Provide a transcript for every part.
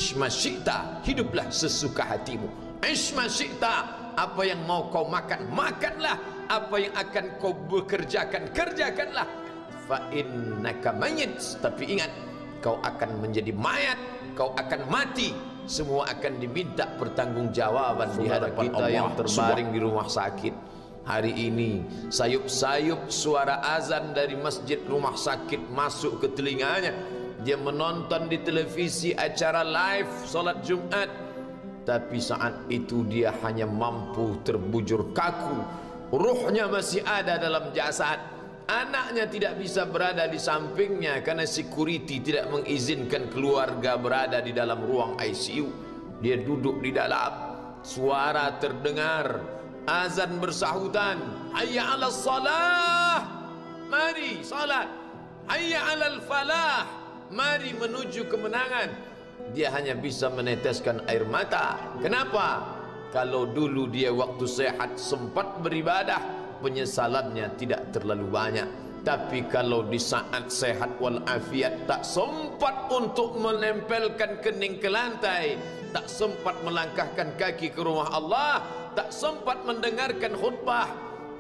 Ish ma syi'ta, hiduplah sesuka hatimu. Ish ma syi'ta, apa yang mau kau makan, makanlah. Apa yang akan kau bekerjakan, kerjakanlah. Fa innaka mayyit, tapi ingat, kau akan menjadi mayat, kau akan mati. Semua akan diminta pertanggungjawaban di hadapan Allah. Yang terbaring di rumah sakit hari ini, sayup-sayup suara azan dari masjid rumah sakit masuk ke telinganya. Dia menonton di televisi acara live solat Jumat, tapi saat itu dia hanya mampu terbujur kaku. Ruhnya masih ada dalam jasad. Anaknya tidak bisa berada di sampingnya karena security tidak mengizinkan keluarga berada di dalam ruang ICU. Dia duduk di dalam. Suara terdengar, azan bersahutan. Hayya 'alas salah, mari salat. Hayya 'alal falah, mari menuju kemenangan. Dia hanya bisa meneteskan air mata. Kenapa? Kalau dulu dia waktu sehat sempat beribadah, penyesalannya tidak terlalu banyak. Tapi kalau di saat sehat walafiat tak sempat untuk menempelkan kening ke lantai, tak sempat melangkahkan kaki ke rumah Allah, tak sempat mendengarkan khutbah,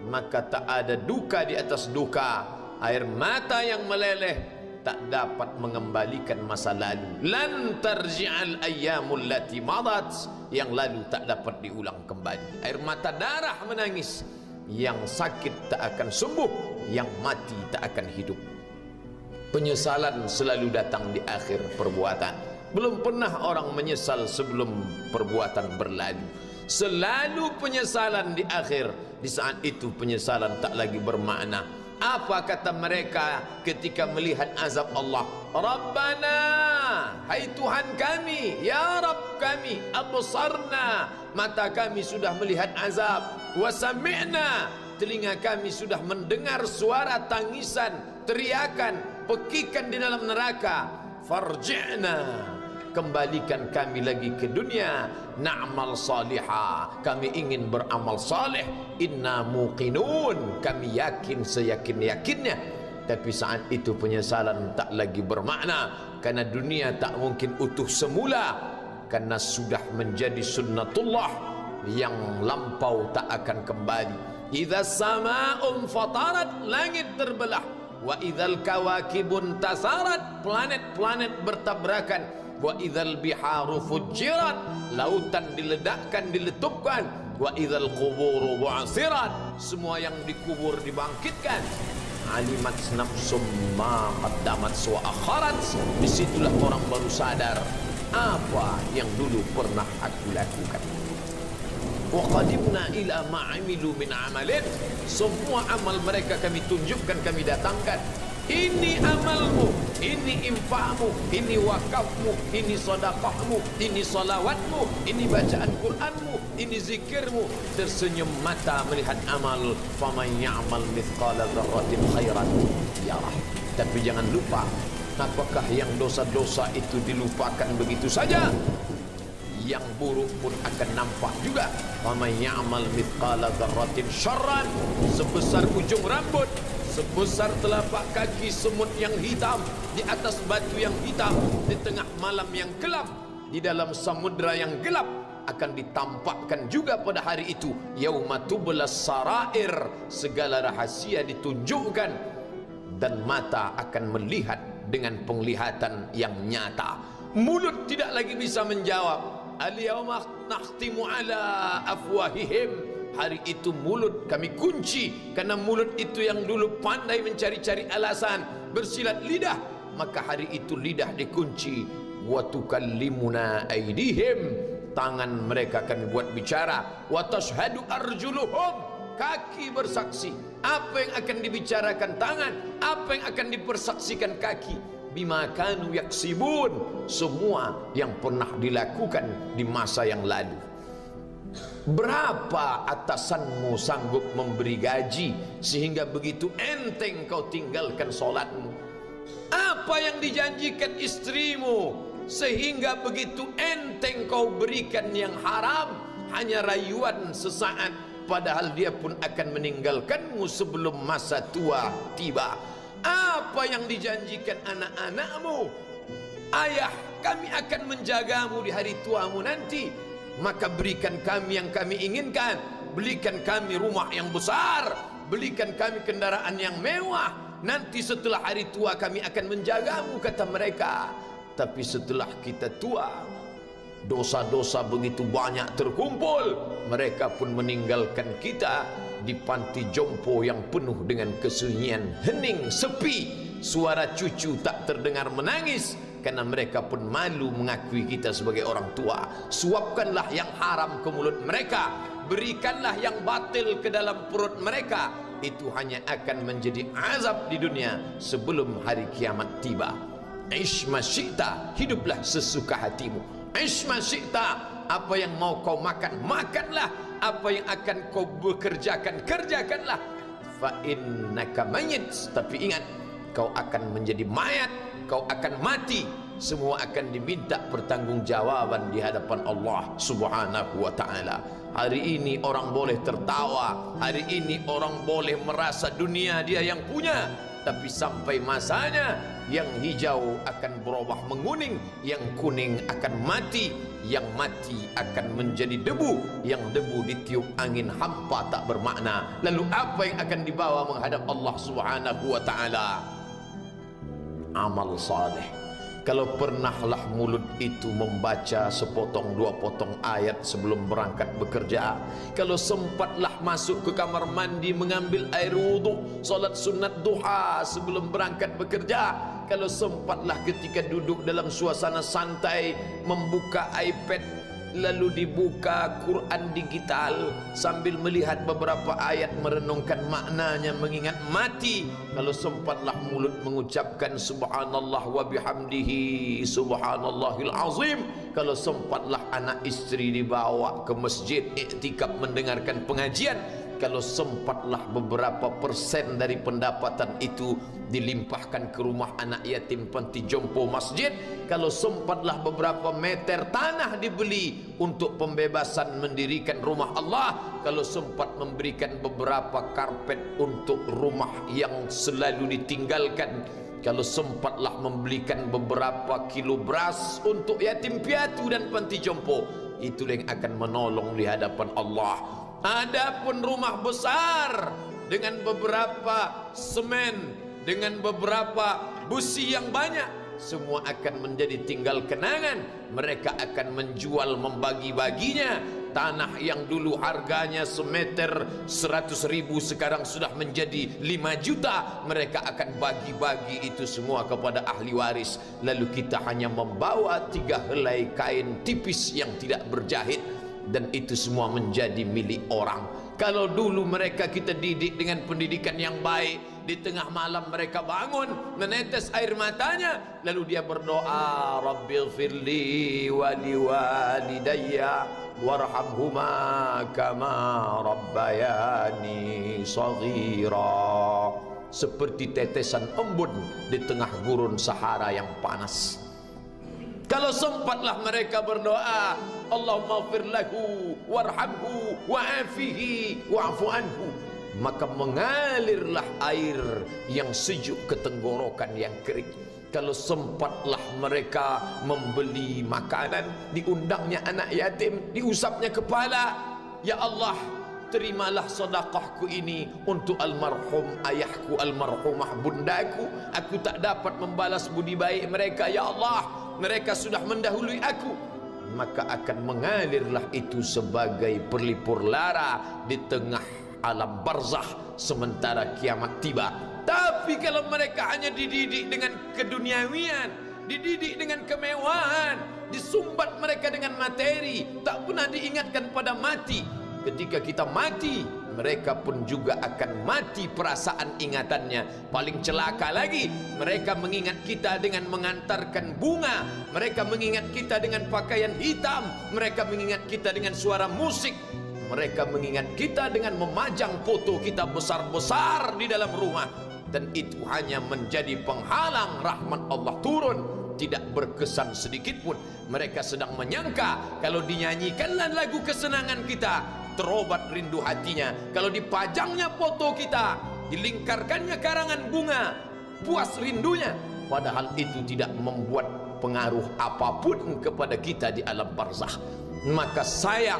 maka tak ada duka di atas duka. Air mata yang meleleh tak dapat mengembalikan masa lalu. Lan tarji'al ayyamul lati madat, yang lalu tak dapat diulang kembali. Air mata darah menangis. Yang sakit tak akan sembuh, yang mati tak akan hidup. Penyesalan selalu datang di akhir perbuatan. Belum pernah orang menyesal sebelum perbuatan berlalu. Selalu penyesalan di akhir. Di saat itu penyesalan tak lagi bermakna. Apa kata mereka ketika melihat azab Allah? Rabbana, hai Tuhan kami, ya Rabb kami, absarna, mata kami sudah melihat azab, wa sami'na, telinga kami sudah mendengar suara tangisan, teriakan, pekikan di dalam neraka. Farji'na, kembalikan kami lagi ke dunia. Na'mal salihah, kami ingin beramal saleh. Inna muqinun, kami yakin seyakin-yakinnya. Tapi saat itu penyesalan tak lagi bermakna, karena dunia tak mungkin utuh semula, karena sudah menjadi sunnatullah yang lampau tak akan kembali. Idza sama'un fatarat, langit terbelah. Wa idzal kawakibun tasarat, planet-planet bertabrakan. Wa idzal biharu fujirat, lautan diledakkan, diletupkan. Wa idzal quburu bu'asirat, semua yang dikubur dibangkitkan. Alimat nafsum ma qaddamat wa akharat, disitulah orang baru sadar apa yang dulu pernah aku lakukan. Wa qadimna ila ma amilu min amalin, semua amal mereka kami tunjukkan, kami datangkan. Ini amalmu, ini infakmu, ini wakafmu, ini sedekahmu, ini salawatmu, ini bacaan Qur'anmu, ini zikirmu. Tersenyum mata melihat amal. Faman ya'mal mithqala dzarratin khairan yarah. Tapi jangan lupa, apakah yang dosa-dosa itu dilupakan begitu saja? Yang buruk pun akan nampak juga. Faman ya'mal mithqala dzarratin syarran, sebesar ujung rambut, sebesar telapak kaki semut yang hitam, di atas batu yang hitam, di tengah malam yang gelap, di dalam samudra yang gelap, akan ditampakkan juga pada hari itu. Yauma tublas sarair, segala rahasia ditunjukkan, dan mata akan melihat dengan penglihatan yang nyata. Mulut tidak lagi bisa menjawab. Al-yauma nakhtimu ala afwahihim, hari itu mulut kami kunci, karena mulut itu yang dulu pandai mencari-cari alasan, bersilat lidah, maka hari itu lidah dikunci. Wa tukallimuna aydihim, tangan mereka kami buat bicara. Wa tashhadu arjuluhum, kaki bersaksi. Apa yang akan dibicarakan tangan, apa yang akan dipersaksikan kaki. Bima kanu yaksibun, semua yang pernah dilakukan di masa yang lalu. Berapa atasanmu sanggup memberi gaji sehingga begitu enteng kau tinggalkan solatmu? Apa yang dijanjikan istrimu sehingga begitu enteng kau berikan yang haram? Hanya rayuan sesaat, padahal dia pun akan meninggalkanmu sebelum masa tua tiba. Apa yang dijanjikan anak-anakmu? Ayah kami akan menjagamu di hari tuamu nanti. Maka berikan kami yang kami inginkan, belikan kami rumah yang besar, belikan kami kendaraan yang mewah. Nanti setelah hari tua kami akan menjagamu, kata mereka. Tapi setelah kita tua, dosa-dosa begitu banyak terkumpul, mereka pun meninggalkan kita di panti jompo yang penuh dengan kesunyian, hening, sepi. Suara cucu tak terdengar menangis, karena mereka pun malu mengakui kita sebagai orang tua. Suapkanlah yang haram ke mulut mereka, berikanlah yang batil ke dalam perut mereka. Itu hanya akan menjadi azab di dunia sebelum hari kiamat tiba. Ish ma syi'ta, hiduplah sesuka hatimu. Ish ma syi'ta, apa yang mau kau makan, makanlah. Apa yang akan kau bekerjakan, kerjakanlah. Fa innaka mayyit, tapi ingat, kau akan menjadi mayat, kau akan mati. Semua akan diminta pertanggungjawaban di hadapan Allah Subhanahu wa taala. Hari ini orang boleh tertawa, hari ini orang boleh merasa dunia dia yang punya, tapi sampai masanya yang hijau akan berubah menguning, yang kuning akan mati, yang mati akan menjadi debu, yang debu ditiup angin hampa tak bermakna. Lalu apa yang akan dibawa menghadap Allah Subhanahu wa taala? Amal saleh. Kalau pernahlah mulut itu membaca sepotong dua potong ayat sebelum berangkat bekerja, kalau sempatlah masuk ke kamar mandi mengambil air wudhu, solat sunat duha sebelum berangkat bekerja, kalau sempatlah ketika duduk dalam suasana santai membuka iPad, lalu dibuka Quran digital sambil melihat beberapa ayat, merenungkan maknanya, mengingat mati, kalau sempatlah mulut mengucapkan subhanallah wa bihamdihi subhanallahil azim, kalau sempatlah anak istri dibawa ke masjid iktikaf mendengarkan pengajian, kalau sempatlah beberapa persen dari pendapatan itu dilimpahkan ke rumah anak yatim panti jompo masjid, kalau sempatlah beberapa meter tanah dibeli untuk pembebasan mendirikan rumah Allah, kalau sempat memberikan beberapa karpet untuk rumah yang selalu ditinggalkan, kalau sempatlah membelikan beberapa kilo beras untuk yatim piatu dan panti jompo, itulah yang akan menolong di hadapan Allah. Adapun rumah besar dengan beberapa semen, dengan beberapa busi yang banyak, semua akan menjadi tinggal kenangan. Mereka akan menjual, membagi-baginya. Tanah yang dulu harganya semeter 100.000 sekarang sudah menjadi 5 juta. Mereka akan bagi-bagi itu semua kepada ahli waris. Lalu kita hanya membawa 3 helai kain tipis yang tidak berjahit, dan itu semua menjadi milik orang. Kalau dulu mereka kita didik dengan pendidikan yang baik, di tengah malam mereka bangun menetes air matanya, lalu dia berdoa, Rabbighfirli wa liwalidayya warhamhuma kama rabbayani shaghira. Seperti tetesan embun di tengah gurun Sahara yang panas. Kalau sempatlah mereka berdoa, Allahumma ighfir lahu warhamhu wa'afihi wa'fu anhu, maka mengalirlah air yang sejuk ke tenggorokan yang kering. Kalau sempatlah mereka membeli makanan, diundangnya anak yatim, diusapnya kepala, ya Allah, terimalah sedekahku ini untuk almarhum ayahku, almarhumah bundaku. Aku tak dapat membalas budi baik mereka, ya Allah, mereka sudah mendahului aku. Maka akan mengalirlah itu sebagai perlipur lara di tengah alam barzakh sementara kiamat tiba. Tapi kalau mereka hanya dididik dengan keduniawian, dididik dengan kemewahan, disumbat mereka dengan materi, tak pernah diingatkan pada mati. Ketika kita mati, mereka pun juga akan mati perasaan ingatannya. Paling celaka lagi, mereka mengingat kita dengan mengantarkan bunga, mereka mengingat kita dengan pakaian hitam, mereka mengingat kita dengan suara musik, mereka mengingat kita dengan memajang foto kita besar-besar di dalam rumah. Dan itu hanya menjadi penghalang rahmat Allah turun, tidak berkesan sedikit pun. Mereka sedang menyangka kalau dinyanyikanlah lagu kesenangan kita, terobat rindu hatinya. Kalau dipajangnya foto kita, dilingkarkannya karangan bunga, puas rindunya. Padahal itu tidak membuat berpengaruh apapun kepada kita di alam barzakh. Maka sayang,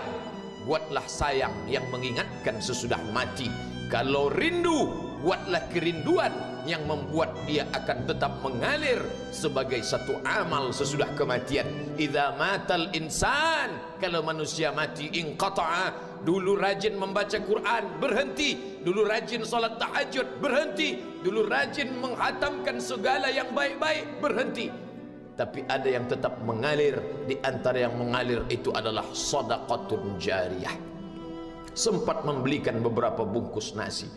buatlah sayang yang mengingatkan sesudah mati. Kalau rindu, buatlah kerinduan yang membuat dia akan tetap mengalir sebagai satu amal sesudah kematian. Idza matal insan, kalau manusia mati, inqata'a. Dulu rajin membaca Quran, berhenti. Dulu rajin salat tahajud, berhenti. Dulu rajin menghatamkan segala yang baik-baik, berhenti. Tapi ada yang tetap mengalir. Di antara yang mengalir itu adalah shadaqatun jariyah. Sempat membelikan beberapa bungkus nasi.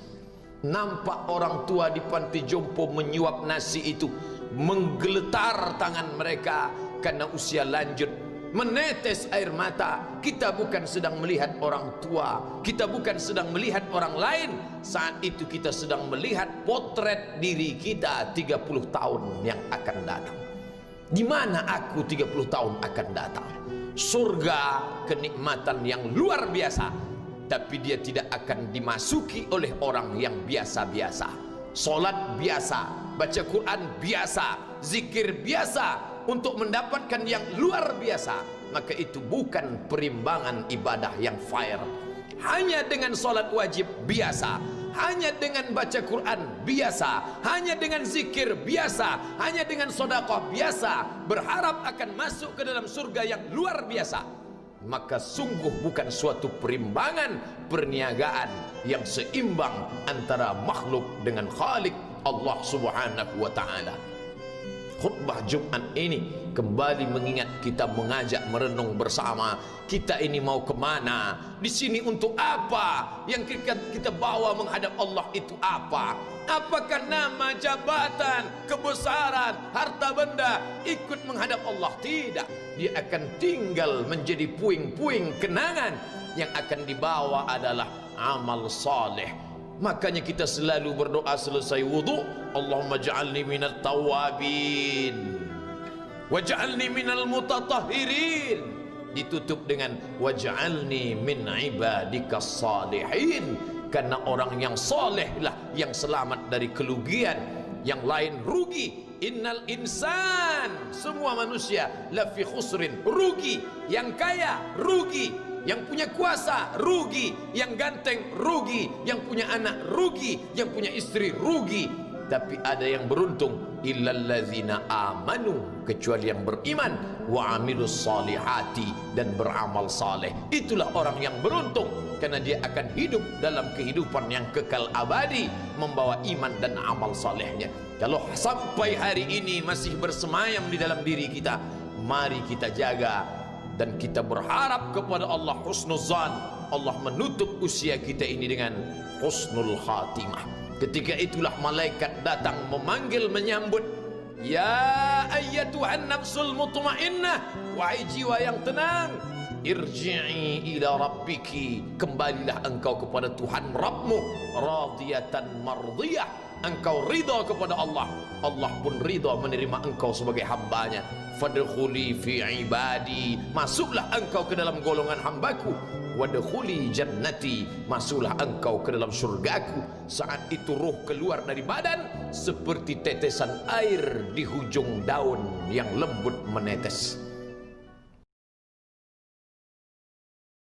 Nampak orang tua di panti jompo menyuap nasi itu, menggeletar tangan mereka karena usia lanjut, menetes air mata. Kita bukan sedang melihat orang tua, kita bukan sedang melihat orang lain. Saat itu kita sedang melihat potret diri kita 30 tahun yang akan datang. Di mana aku 30 tahun akan datang? Surga, kenikmatan yang luar biasa, tapi dia tidak akan dimasuki oleh orang yang biasa-biasa. Solat biasa, baca Quran biasa, zikir biasa, untuk mendapatkan yang luar biasa. Maka itu bukan perimbangan ibadah yang fair. Hanya dengan solat wajib biasa, hanya dengan baca Quran biasa, hanya dengan zikir biasa, hanya dengan sedekah biasa, berharap akan masuk ke dalam surga yang luar biasa, maka sungguh bukan suatu perimbangan perniagaan yang seimbang antara makhluk dengan Khalik Allah Subhanahu wa taala. Khutbah Jumat ini kembali mengingat kita, mengajak merenung bersama. Kita ini mau kemana? Di sini untuk apa? Yang kita bawa menghadap Allah itu apa? Apakah nama, jabatan, kebesaran, harta benda ikut menghadap Allah? Tidak. Dia akan tinggal menjadi puing-puing kenangan. Yang akan dibawa adalah amal saleh. Makanya kita selalu berdoa selesai wudu, Allahumma ja'alni minat tawabin waj'alni minal mutatahhirin. Ditutup dengan waj'alni min ibadikas salihin. Karena orang yang saleh lah yang selamat dari kerugian, yang lain rugi. Innal insan, semua manusia lafi khusrin, rugi. Yang kaya rugi, yang punya kuasa rugi, yang ganteng rugi, yang punya anak rugi, yang punya istri rugi. Tapi ada yang beruntung, illallazina amanu, kecuali yang beriman, wa amilus salihati, dan beramal saleh. Itulah orang yang beruntung, karena dia akan hidup dalam kehidupan yang kekal abadi, membawa iman dan amal salehnya. Kalau sampai hari ini masih bersemayam di dalam diri kita, mari kita jaga. Dan kita berharap kepada Allah husnuzan, Allah menutup usia kita ini dengan husnul khatimah. Ketika itulah malaikat datang memanggil, menyambut, ya ayyatuhan nafsul mutmainnah, wahai jiwa yang tenang, irji'i ila rabbiki, kembalilah engkau kepada Tuhan Rabbmu, radiyatan mardiyah, engkau ridha kepada Allah, Allah pun ridha menerima engkau sebagai hambanya. Fadkhuli fi ibadi, masuklah engkau ke dalam golongan hambaku. Wadkhuli jannati, masuklah engkau ke dalam surgaku. Saat itu ruh keluar dari badan seperti tetesan air di hujung daun yang lembut menetes.